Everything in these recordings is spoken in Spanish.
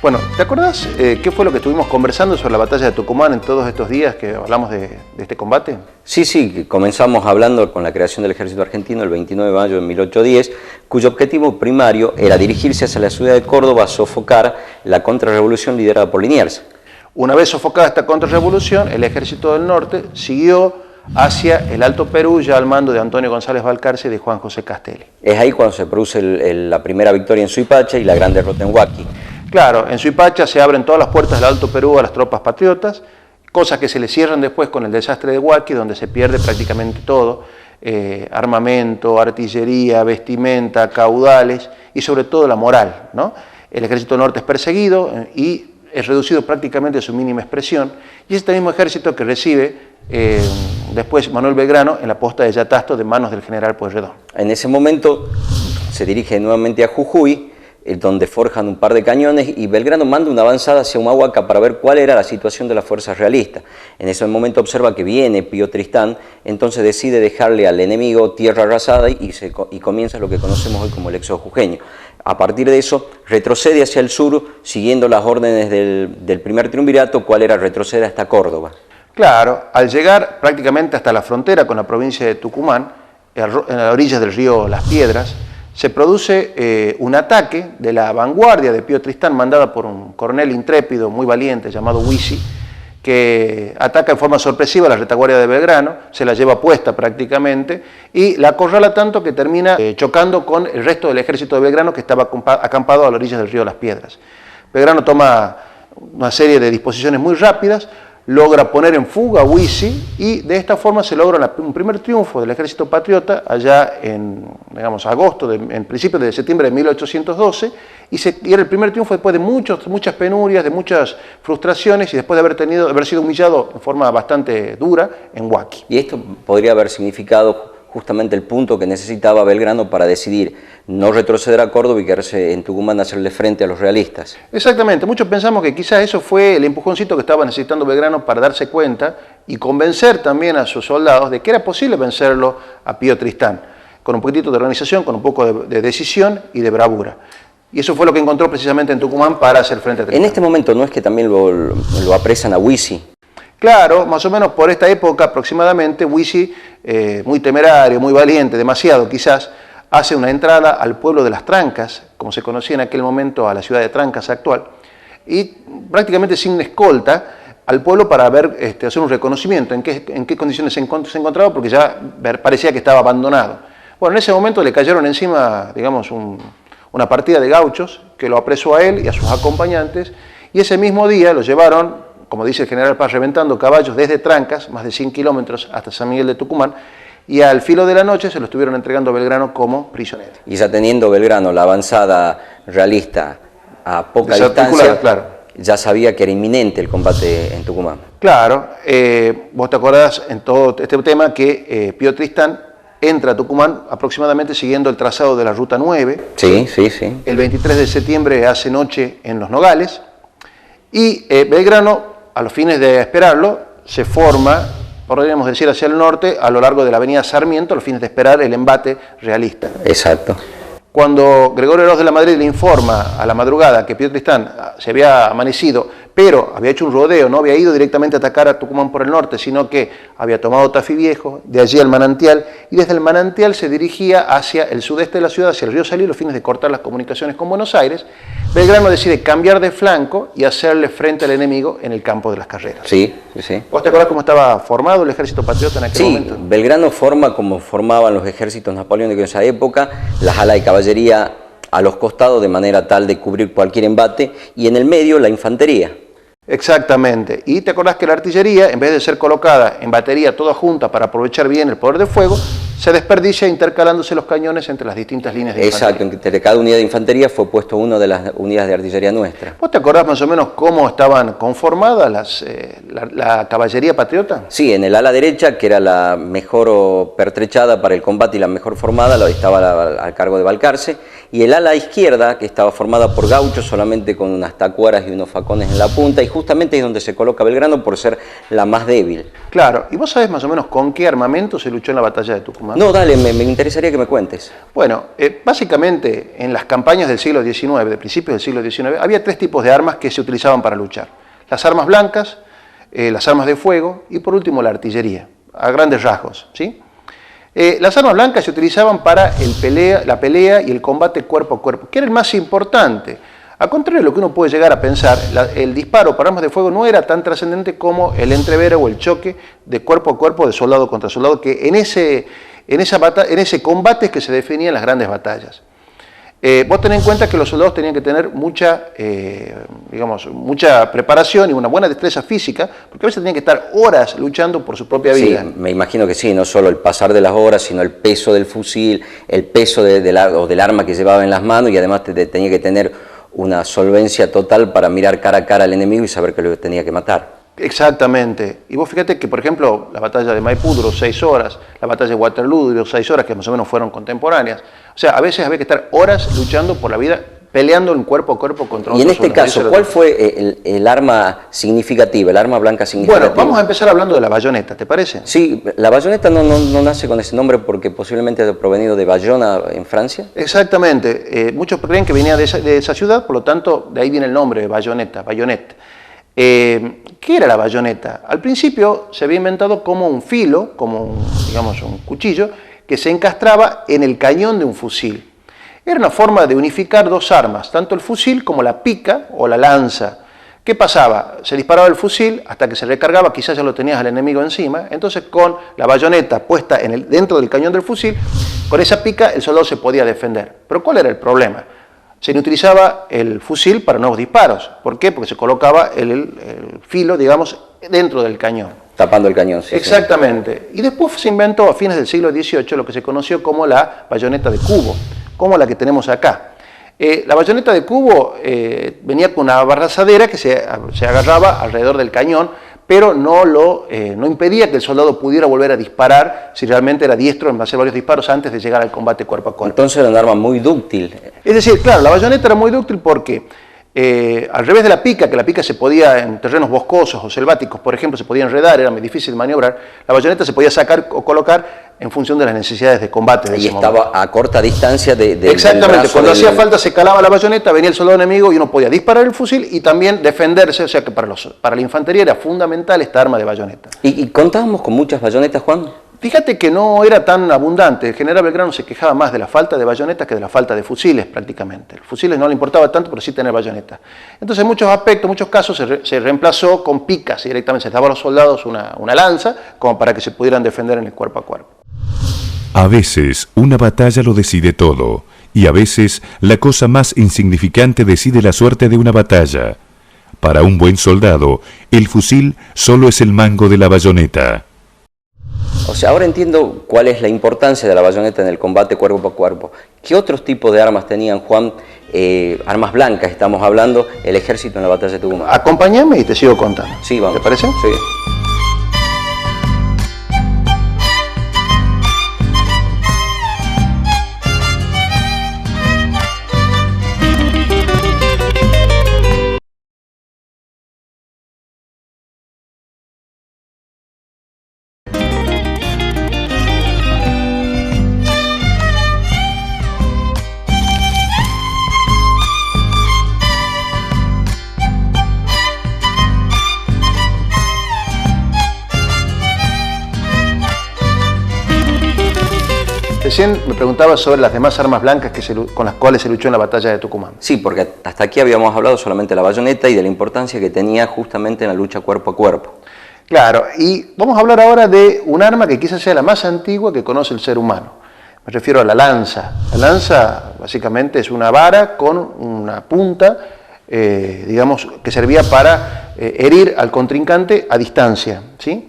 Bueno, ¿te acordás qué fue lo que estuvimos conversando sobre la batalla de Tucumán en todos estos días que hablamos de este combate? Sí, comenzamos hablando con la creación del ejército argentino el 29 de mayo de 1810, cuyo objetivo primario era dirigirse hacia la ciudad de Córdoba a sofocar la contrarrevolución liderada por Liniers. Una vez sofocada esta contrarrevolución, el ejército del norte siguió hacia el Alto Perú, ya al mando de Antonio González Balcarce y de Juan José Castelli. Es ahí cuando se produce la primera victoria en Suipacha y la gran derrota en Huaqui. Claro, en Suipacha se abren todas las puertas del Alto Perú a las tropas patriotas, cosas que se le cierran después con el desastre de Huaqui, donde se pierde prácticamente todo, armamento, artillería, vestimenta, caudales y sobre todo la moral, ¿no? El ejército norte es perseguido y es reducido prácticamente a su mínima expresión, y este mismo ejército que recibe después Manuel Belgrano en la posta de Yatasto de manos del general Pueyrredón. En ese momento se dirige nuevamente a Jujuy, donde forjan un par de cañones, y Belgrano manda una avanzada hacia Humahuaca para ver cuál era la situación de las fuerzas realistas. En ese momento observa que viene Pío Tristán, entonces decide dejarle al enemigo tierra arrasada y comienza lo que conocemos hoy como el éxodo jujeño. A partir de eso retrocede hacia el sur siguiendo las órdenes del primer triunvirato, cuál era retroceder hasta Córdoba. Claro, al llegar prácticamente hasta la frontera con la provincia de Tucumán, en las orillas del río Las Piedras, se produce un ataque de la vanguardia de Pío Tristán, mandada por un coronel intrépido, muy valiente, llamado Huisi, que ataca en forma sorpresiva a la retaguardia de Belgrano, se la lleva puesta prácticamente, y la acorrala tanto que termina chocando con el resto del ejército de Belgrano, que estaba acampado a las orillas del río Las Piedras. Belgrano toma una serie de disposiciones muy rápidas, logra poner en fuga a Huisi y de esta forma se logra un primer triunfo del ejército patriota allá en, digamos, en principios de septiembre de 1812 y era el primer triunfo después de muchas penurias, de muchas frustraciones y después de haber sido humillado en forma bastante dura en Huaqui. Y esto podría haber significado justamente el punto que necesitaba Belgrano para decidir no retroceder a Córdoba y quedarse en Tucumán a hacerle frente a los realistas. Exactamente, muchos pensamos que quizás eso fue el empujoncito que estaba necesitando Belgrano para darse cuenta y convencer también a sus soldados de que era posible vencerlo a Pío Tristán, con un poquitito de organización, con un poco de decisión y de bravura. Y eso fue lo que encontró precisamente en Tucumán para hacer frente a Tristán. En este momento no es que también lo apresan a Huisi. Claro, más o menos por esta época aproximadamente, Huisi, muy temerario, muy valiente, demasiado quizás, hace una entrada al pueblo de las Trancas, como se conocía en aquel momento a la ciudad de Trancas actual, y prácticamente sin escolta al pueblo para hacer un reconocimiento en qué condiciones se encontraba, porque ya parecía que estaba abandonado. Bueno, en ese momento le cayeron encima, digamos, una partida de gauchos que lo apresó a él y a sus acompañantes, y ese mismo día lo llevaron, como dice el general Paz, reventando caballos desde Trancas, más de 100 kilómetros hasta San Miguel de Tucumán, y al filo de la noche se lo estuvieron entregando a Belgrano como prisionero. Y ya teniendo Belgrano la avanzada realista a poca distancia, claro, ya sabía que era inminente el combate en Tucumán. Claro, vos te acordás en todo este tema que Pío Tristán entra a Tucumán aproximadamente siguiendo el trazado de la Ruta 9. Sí. El 23 de septiembre hace noche en Los Nogales y Belgrano, a los fines de esperarlo, se forma, podríamos decir, hacia el norte, a lo largo de la avenida Sarmiento, a los fines de esperar el embate realista. Exacto. Cuando Gregorio Oroz de la Madrid le informa a la madrugada que Pío Tristán se había amanecido, pero había hecho un rodeo, no había ido directamente a atacar a Tucumán por el norte, sino que había tomado Tafí Viejo, de allí al Manantial, y desde el Manantial se dirigía hacia el sudeste de la ciudad, hacia el río Salí, a los fines de cortar las comunicaciones con Buenos Aires. Belgrano decide cambiar de flanco y hacerle frente al enemigo en el campo de las Carreras. Sí. ¿Vos te acordás cómo estaba formado el ejército patriota en aquel momento? Sí, Belgrano forma como formaban los ejércitos napoleónicos en esa época, las alas de caballería a los costados de manera tal de cubrir cualquier embate y en el medio la infantería. Exactamente. Y te acordás que la artillería, en vez de ser colocada en batería toda junta para aprovechar bien el poder de fuego, se desperdicia intercalándose los cañones entre las distintas líneas de infantería. Exacto, entre cada unidad de infantería fue puesto uno de las unidades de artillería nuestra. ¿Vos te acordás más o menos cómo estaban conformadas la caballería patriota? Sí, en el ala derecha, que era la mejor pertrechada para el combate y la mejor formada, estaba al cargo de Balcarce, y el ala izquierda, que estaba formada por gauchos solamente con unas tacuaras y unos facones en la punta, y justamente es donde se coloca Belgrano por ser la más débil. Claro, ¿y vos sabés más o menos con qué armamento se luchó en la batalla de Tucumán? No, dale, me interesaría que me cuentes. Bueno, básicamente en las campañas del siglo XIX, de principios del siglo XIX, había tres tipos de armas que se utilizaban para luchar. Las armas blancas, las armas de fuego y por último la artillería, a grandes rasgos, ¿sí? Las armas blancas se utilizaban para la pelea y el combate cuerpo a cuerpo, que era el más importante. Al contrario de lo que uno puede llegar a pensar, el disparo para armas de fuego no era tan trascendente como el entrevero o el choque de cuerpo a cuerpo, de soldado contra soldado, que en ese combate es que se definían las grandes batallas. Vos tenés en cuenta que los soldados tenían que tener mucha preparación y una buena destreza física, porque a veces tenían que estar horas luchando por su propia vida. Sí, me imagino que sí, no solo el pasar de las horas, sino el peso del fusil, el peso del arma que llevaba en las manos, y además tenía que tener una solvencia total para mirar cara a cara al enemigo y saber que lo tenía que matar. Exactamente. Y vos fíjate que, por ejemplo, la batalla de Maipú duró 6 horas, la batalla de Waterloo duró 6 horas, que más o menos fueron contemporáneas. O sea, a veces había que estar horas luchando por la vida, peleando en cuerpo a cuerpo contra otros. Y en este caso, ¿cuál fue el arma significativa, el arma blanca significativa? Bueno, vamos a empezar hablando de la bayoneta, ¿te parece? Sí, la bayoneta no nace con ese nombre porque posiblemente haya provenido de Bayona en Francia. Exactamente. Muchos creen que venía de esa ciudad, por lo tanto, de ahí viene el nombre de bayoneta, bayonet. ¿Qué era la bayoneta? Al principio se había inventado como un filo, como un cuchillo, que se encastraba en el cañón de un fusil. Era una forma de unificar dos armas, tanto el fusil como la pica o la lanza. ¿Qué pasaba? Se disparaba el fusil hasta que se recargaba, quizás ya lo tenías al enemigo encima, entonces con la bayoneta puesta dentro del cañón del fusil, con esa pica el soldado se podía defender. Pero ¿cuál era el problema? Se utilizaba el fusil para nuevos disparos. ¿Por qué? Porque se colocaba el filo, digamos, dentro del cañón. Tapando el cañón, sí. Exactamente. Sí. Y después se inventó a fines del siglo XVIII lo que se conoció como la bayoneta de cubo, como la que tenemos acá. La bayoneta de cubo venía con una abrazadera que se agarraba alrededor del cañón, pero no impedía que el soldado pudiera volver a disparar si realmente era diestro en hacer varios disparos antes de llegar al combate cuerpo a cuerpo. Entonces era un arma muy dúctil. Es decir, claro, la bayoneta era muy dúctil porque al revés de la pica, que la pica se podía en terrenos boscosos o selváticos, por ejemplo, se podía enredar, era muy difícil de maniobrar, la bayoneta se podía sacar o colocar en función de las necesidades de combate. Y estaba a corta distancia de Exactamente, cuando hacía falta se calaba la bayoneta, venía el soldado enemigo y uno podía disparar el fusil y también defenderse, o sea que para la infantería era fundamental esta arma de bayoneta. ¿Y contábamos con muchas bayonetas, Juan? Fíjate que no era tan abundante. El general Belgrano se quejaba más de la falta de bayonetas que de la falta de fusiles prácticamente. Los fusiles no le importaba tanto, pero sí tener bayonetas. Entonces en muchos aspectos, muchos casos se reemplazó con picas y directamente se daba a los soldados una lanza como para que se pudieran defender en el cuerpo a cuerpo. A veces una batalla lo decide todo y a veces la cosa más insignificante decide la suerte de una batalla. Para un buen soldado, el fusil solo es el mango de la bayoneta. O sea, ahora entiendo cuál es la importancia de la bayoneta en el combate cuerpo a cuerpo. ¿Qué otros tipos de armas tenían, Juan? Armas blancas, estamos hablando, el ejército en la batalla de Tucumán. Acompáñame y te sigo contando. Sí, vamos. ¿Te parece? Sí. Recién me preguntaba sobre las demás armas blancas con las cuales se luchó en la batalla de Tucumán. Sí, porque hasta aquí habíamos hablado solamente de la bayoneta y de la importancia que tenía justamente en la lucha cuerpo a cuerpo. Claro, y vamos a hablar ahora de un arma que quizás sea la más antigua que conoce el ser humano. Me refiero a la lanza. La lanza básicamente es una vara con una punta, digamos, que servía para herir al contrincante a distancia, ¿sí?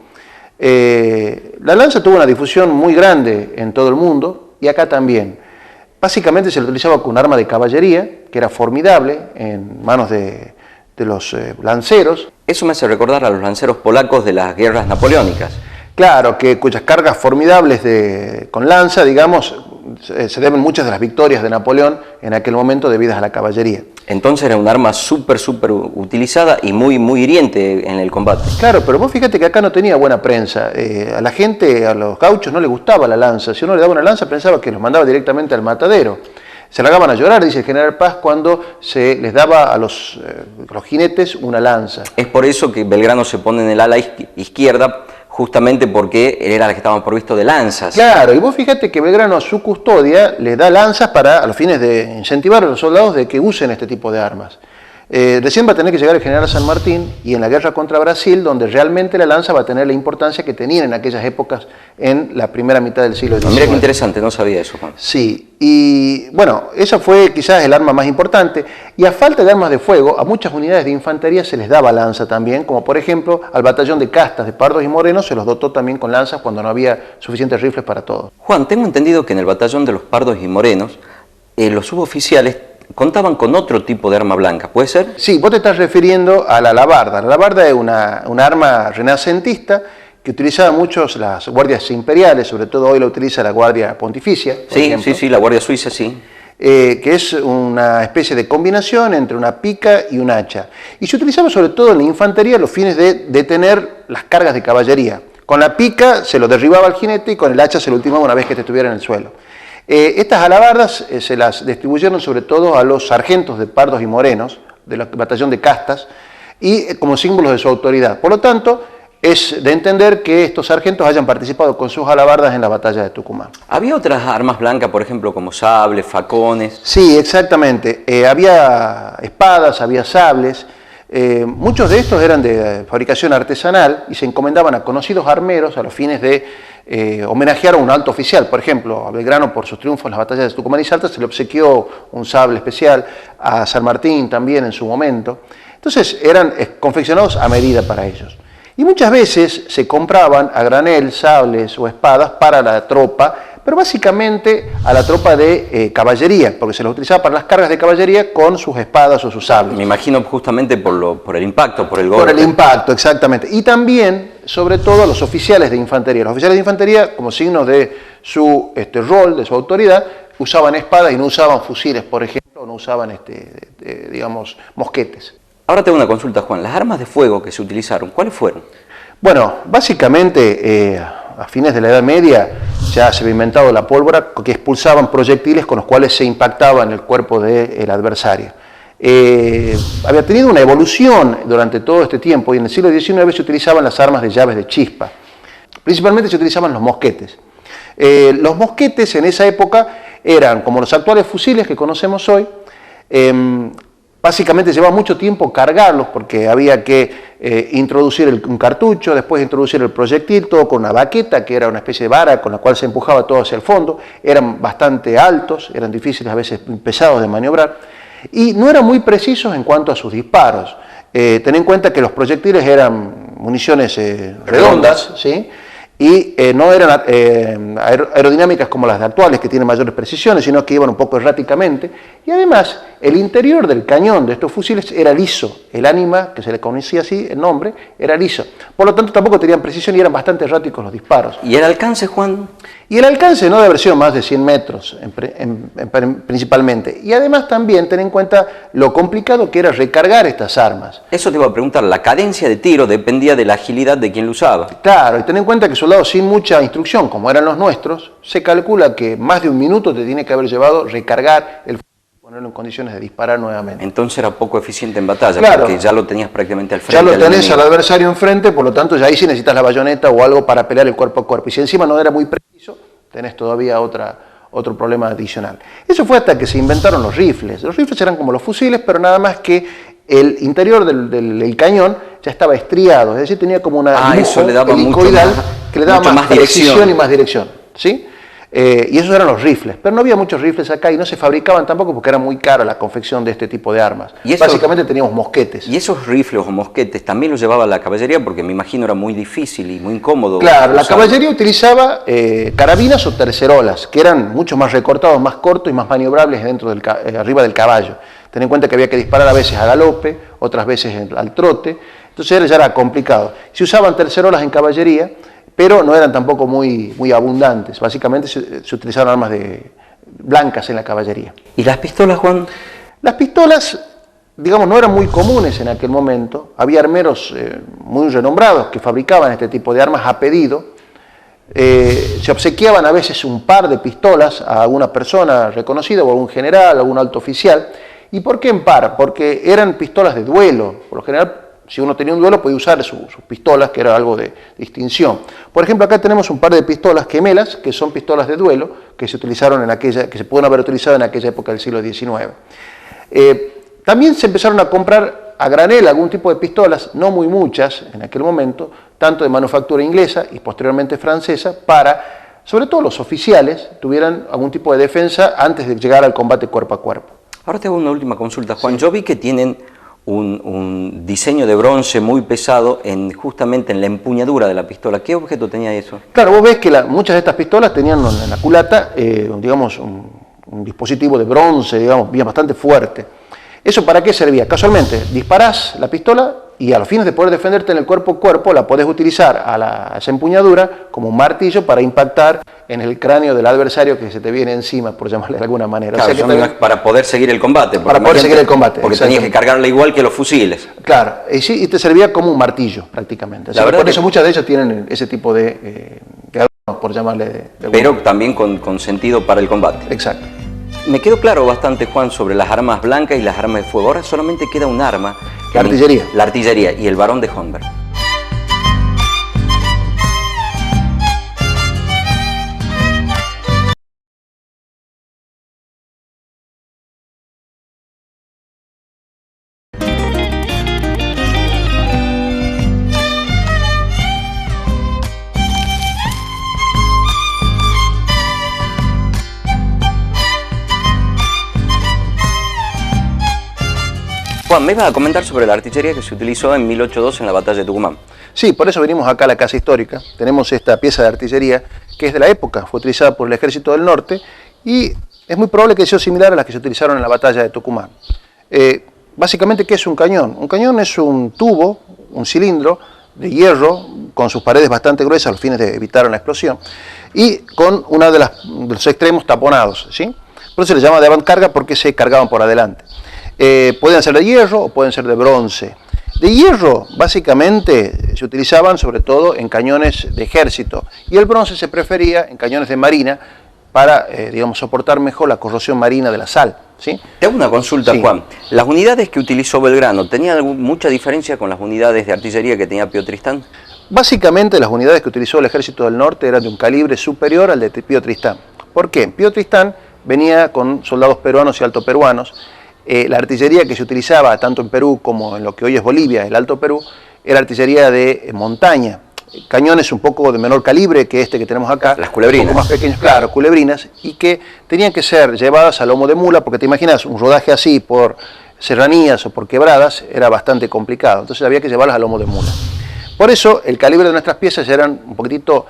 La lanza tuvo una difusión muy grande en todo el mundo y acá también. Básicamente se la utilizaba como un arma de caballería, que era formidable en manos de los lanceros. Eso me hace recordar a los lanceros polacos de las guerras napoleónicas. Claro, cuyas cargas formidables con lanza, digamos, se deben muchas de las victorias de Napoleón en aquel momento debidas a la caballería. Entonces era un arma súper utilizada y muy hiriente en el combate. Claro, pero vos fíjate que acá no tenía buena prensa. A la gente, a los gauchos no les gustaba la lanza. Si uno le daba una lanza pensaba que los mandaba directamente al matadero. Se largaban a llorar, dice el general Paz, cuando se les daba a los jinetes una lanza. Es por eso que Belgrano se pone en el ala izquierda, justamente porque él era el que estaba provisto de lanzas. Claro, y vos fíjate que Belgrano a su custodia le da lanzas a los fines de incentivar a los soldados de que usen este tipo de armas. Recién va a tener que llegar el general San Martín y en la guerra contra Brasil, donde realmente la lanza va a tener la importancia que tenía en aquellas épocas en la primera mitad del siglo XIX. Mira qué interesante, no sabía eso, Juan. Sí, y bueno, esa fue quizás el arma más importante, y a falta de armas de fuego, a muchas unidades de infantería se les daba lanza también, como por ejemplo al batallón de castas de Pardos y Morenos se los dotó también con lanzas cuando no había suficientes rifles para todos. Juan, tengo entendido que en el batallón de los Pardos y Morenos, los suboficiales contaban con otro tipo de arma blanca, ¿puede ser? Sí, vos te estás refiriendo a la alabarda. La alabarda es una arma renacentista que utilizaban muchos las guardias imperiales, sobre todo hoy la utiliza la Guardia Pontificia. Sí, la Guardia Suiza, sí. Que es una especie de combinación entre una pica y un hacha. Y se utilizaba sobre todo en la infantería a los fines de detener las cargas de caballería. Con la pica se lo derribaba al jinete y con el hacha se lo ultimaba una vez que estuviera en el suelo. Estas alabardas se las distribuyeron sobre todo a los sargentos de Pardos y Morenos, del batallón de castas, y como símbolos de su autoridad. Por lo tanto, es de entender que estos sargentos hayan participado con sus alabardas en la batalla de Tucumán. ¿Había otras armas blancas, por ejemplo, como sables, facones? Sí, exactamente. Había espadas, había sables. Muchos de estos eran de fabricación artesanal y se encomendaban a conocidos armeros a los fines de homenajear a un alto oficial. Por ejemplo, a Belgrano, por sus triunfos en las batallas de Tucumán y Salta, se le obsequió un sable especial, a San Martín también en su momento. Entonces eran confeccionados a medida para ellos. Y muchas veces se compraban a granel sables o espadas para la tropa, pero básicamente a la tropa de caballería, porque se los utilizaba para las cargas de caballería con sus espadas o sus sables. Me imagino justamente por el impacto, por el golpe. Por el impacto, exactamente. Y también, sobre todo, a los oficiales de infantería. Los oficiales de infantería, como signo de su rol, de su autoridad, usaban espadas y no usaban fusiles, por ejemplo, o no usaban, digamos, mosquetes. Ahora tengo una consulta, Juan. Las armas de fuego que se utilizaron, ¿cuáles fueron? Bueno, básicamente a fines de la Edad Media ya se había inventado la pólvora que expulsaban proyectiles con los cuales se impactaba en el cuerpo del adversario. Había tenido una evolución durante todo este tiempo y en el siglo XIX se utilizaban las armas de llaves de chispa. Principalmente se utilizaban los mosquetes. Los mosquetes en esa época eran como los actuales fusiles que conocemos hoy. Básicamente llevaba mucho tiempo cargarlos porque había que introducir un cartucho, después introducir el proyectil, todo con una baqueta, que era una especie de vara con la cual se empujaba todo hacia el fondo. Eran bastante altos, eran difíciles, a veces pesados de maniobrar, y no eran muy precisos en cuanto a sus disparos. Ten en cuenta que los proyectiles eran municiones redondas, ¿sí? Y no eran aerodinámicas como las actuales, que tienen mayores precisiones, sino que iban un poco erráticamente. Y además, el interior del cañón de estos fusiles era liso. El ánima, que se le conocía así, el nombre, era liso. Por lo tanto, tampoco tenían precisión y eran bastante erráticos los disparos. ¿Y el alcance, Juan? Y el alcance no debe haber sido más de 100 metros, principalmente. Y además también ten en cuenta lo complicado que era recargar estas armas. Eso te iba a preguntar, la cadencia de tiro dependía de la agilidad de quien lo usaba. Claro, y ten en cuenta que soldados sin mucha instrucción, como eran los nuestros, se calcula que más de un minuto te tiene que haber llevado recargar el fusil y ponerlo en condiciones de disparar nuevamente. Entonces era poco eficiente en batalla, claro, porque ya lo tenías prácticamente al frente. Ya lo tenés al adversario enfrente, por lo tanto ya ahí sí necesitas la bayoneta o algo para pelear el cuerpo a cuerpo. Y si encima no era muy preciso, tenés todavía otro problema adicional. Eso fue hasta que se inventaron los rifles. Los rifles eran como los fusiles, pero nada más que el interior del cañón ya estaba estriado, es decir, tenía como una eso le daba helicoidal mucho más, que le daba más precisión y más dirección, ¿sí? Y esos eran los rifles, pero no había muchos rifles acá y no se fabricaban tampoco porque era muy cara la confección de este tipo de armas. Básicamente teníamos mosquetes. ¿Y esos rifles o mosquetes también los llevaba la caballería? Porque me imagino era muy difícil y muy incómodo. Claro, la caballería utilizaba carabinas o tercerolas, que eran mucho más recortados, más cortos y más maniobrables arriba del caballo. Ten en cuenta que había que disparar a veces a galope, otras veces al trote, entonces ya era complicado. Se usaban tercerolas en caballería, pero no eran tampoco muy abundantes. Básicamente se utilizaron armas blancas en la caballería. ¿Y las pistolas, Juan? Las pistolas, digamos, no eran muy comunes en aquel momento. Había armeros muy renombrados que fabricaban este tipo de armas a pedido. Se obsequiaban a veces un par de pistolas a alguna persona reconocida, o a un general, a algún alto oficial. ¿Y por qué en par? Porque eran pistolas de duelo. Por lo general, si uno tenía un duelo, podía usar sus pistolas, que era algo de distinción. Por ejemplo, acá tenemos un par de pistolas gemelas, que son pistolas de duelo, que se utilizaron que se pueden haber utilizado en aquella época del siglo XIX. También se empezaron a comprar a granel algún tipo de pistolas, no muy muchas en aquel momento, tanto de manufactura inglesa y posteriormente francesa, para, sobre todo los oficiales, tuvieran algún tipo de defensa antes de llegar al combate cuerpo a cuerpo. Ahora te hago una última consulta, Juan. Sí. Yo vi que tienen un diseño de bronce muy pesado justamente en la empuñadura de la pistola. ¿Qué objeto tenía eso? Claro, vos ves que muchas de estas pistolas tenían en la culata, digamos, un dispositivo de bronce, digamos, bien bastante fuerte. ¿Eso para qué servía? Casualmente, disparás la pistola y a los fines de poder defenderte en el cuerpo a cuerpo, la podés utilizar a esa empuñadura como un martillo para impactar en el cráneo del adversario que se te viene encima, por llamarle de alguna manera. Claro, o sea que para poder seguir el combate. Para poder seguir el combate. Porque tenías que cargarla igual que los fusiles. Claro, y te servía como un martillo prácticamente. Así que por eso muchas de ellas tienen ese tipo de adornos, por llamarle de pero también con sentido para el combate. Exacto. Me quedó claro bastante, Juan, sobre las armas blancas y las armas de fuego. Ahora solamente queda un arma. La artillería. La artillería y el Barón de Homberg. Juan, me ibas a comentar sobre la artillería que se utilizó en 1802 en la batalla de Tucumán. Sí, por eso venimos acá a la Casa Histórica. Tenemos esta pieza de artillería que es de la época, fue utilizada por el Ejército del Norte y es muy probable que sea similar a las que se utilizaron en la batalla de Tucumán. Básicamente, ¿qué es un cañón? Un cañón es un tubo, un cilindro de hierro con sus paredes bastante gruesas a los fines de evitar una explosión y con una de los extremos taponados, ¿sí? Por eso se le llama de avantcarga porque se cargaban por adelante. Pueden ser de hierro o pueden ser de bronce. De hierro, básicamente, se utilizaban sobre todo en cañones de ejército y el bronce se prefería en cañones de marina para, digamos, soportar mejor la corrosión marina de la sal, ¿sí? Te hago una consulta, sí. Juan. ¿Las unidades que utilizó Belgrano tenían mucha diferencia con las unidades de artillería que tenía Pío Tristán? Básicamente, las unidades que utilizó el Ejército del Norte eran de un calibre superior al de Pío Tristán. ¿Por qué? Pío Tristán venía con soldados peruanos y altoperuanos. La artillería que se utilizaba tanto en Perú como en lo que hoy es Bolivia, el Alto Perú, era artillería de montaña, cañones un poco de menor calibre que este que tenemos acá, las culebrinas, un poco más pequeños, claro, culebrinas, y que tenían que ser llevadas a lomo de mula, porque te imaginas un rodaje así por serranías o por quebradas era bastante complicado, entonces había que llevarlas a lomo de mula. Por eso el calibre de nuestras piezas eran un poquitito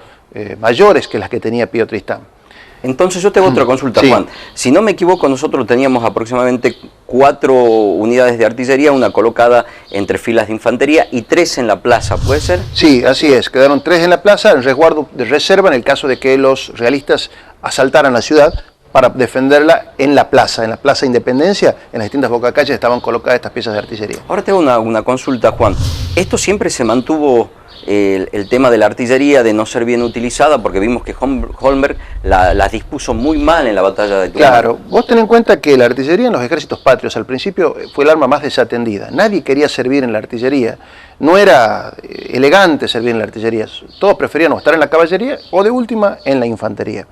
mayores que las que tenía Pío Tristán. Entonces yo tengo otra consulta, sí. Juan. Si no me equivoco, nosotros teníamos aproximadamente 4 unidades de artillería, una colocada entre filas de infantería y 3 en la plaza, ¿puede ser? Sí, así es. Quedaron 3 en la plaza, en resguardo de reserva, en el caso de que los realistas asaltaran la ciudad para defenderla en la Plaza Independencia. En las distintas bocacalles estaban colocadas estas piezas de artillería. Ahora tengo una consulta, Juan. ¿Esto siempre se mantuvo el tema de la artillería de no ser bien utilizada? Porque vimos que Homberg las dispuso muy mal en la batalla de Tucumán. Claro, vos ten en cuenta que la artillería en los ejércitos patrios al principio fue el arma más desatendida. Nadie quería servir en la artillería. No era elegante servir en la artillería. Todos preferían o estar en la caballería o de última en la infantería.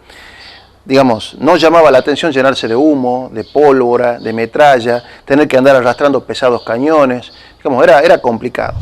digamos, no llamaba la atención llenarse de humo, de pólvora, de metralla, tener que andar arrastrando pesados cañones, digamos, era complicado.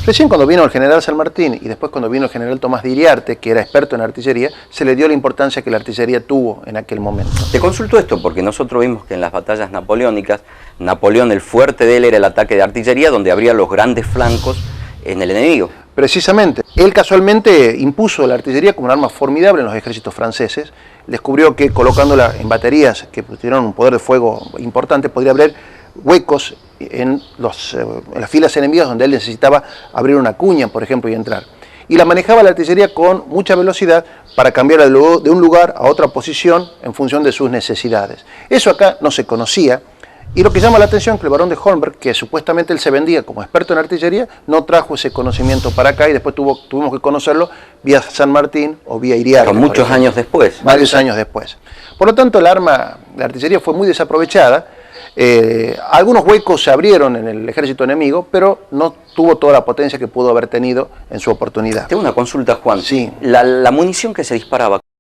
Recién cuando vino el general San Martín y después cuando vino el general Tomás de Iriarte, que era experto en artillería, se le dio la importancia que la artillería tuvo en aquel momento. Te consulto esto porque nosotros vimos que en las batallas napoleónicas, Napoleón, el fuerte de él era el ataque de artillería, donde abría los grandes flancos en el enemigo. Precisamente, él casualmente impuso la artillería como un arma formidable en los ejércitos franceses, descubrió que colocándola en baterías que tuvieron un poder de fuego importante, podría abrir huecos en las filas enemigas donde él necesitaba abrir una cuña, por ejemplo, y entrar. Y la manejaba la artillería con mucha velocidad para cambiar de un lugar a otra posición en función de sus necesidades. Eso acá no se conocía. Y lo que llama la atención es que el barón de Hornberg, que supuestamente él se vendía como experto en artillería, no trajo ese conocimiento para acá y después tuvimos que conocerlo vía San Martín o vía Iriarte. Con muchos años después. Varios años después. Por lo tanto, la artillería fue muy desaprovechada. Algunos huecos se abrieron en el ejército enemigo, pero no tuvo toda la potencia que pudo haber tenido en su oportunidad. Tengo una consulta, Juan. Sí. La munición que se disparaba,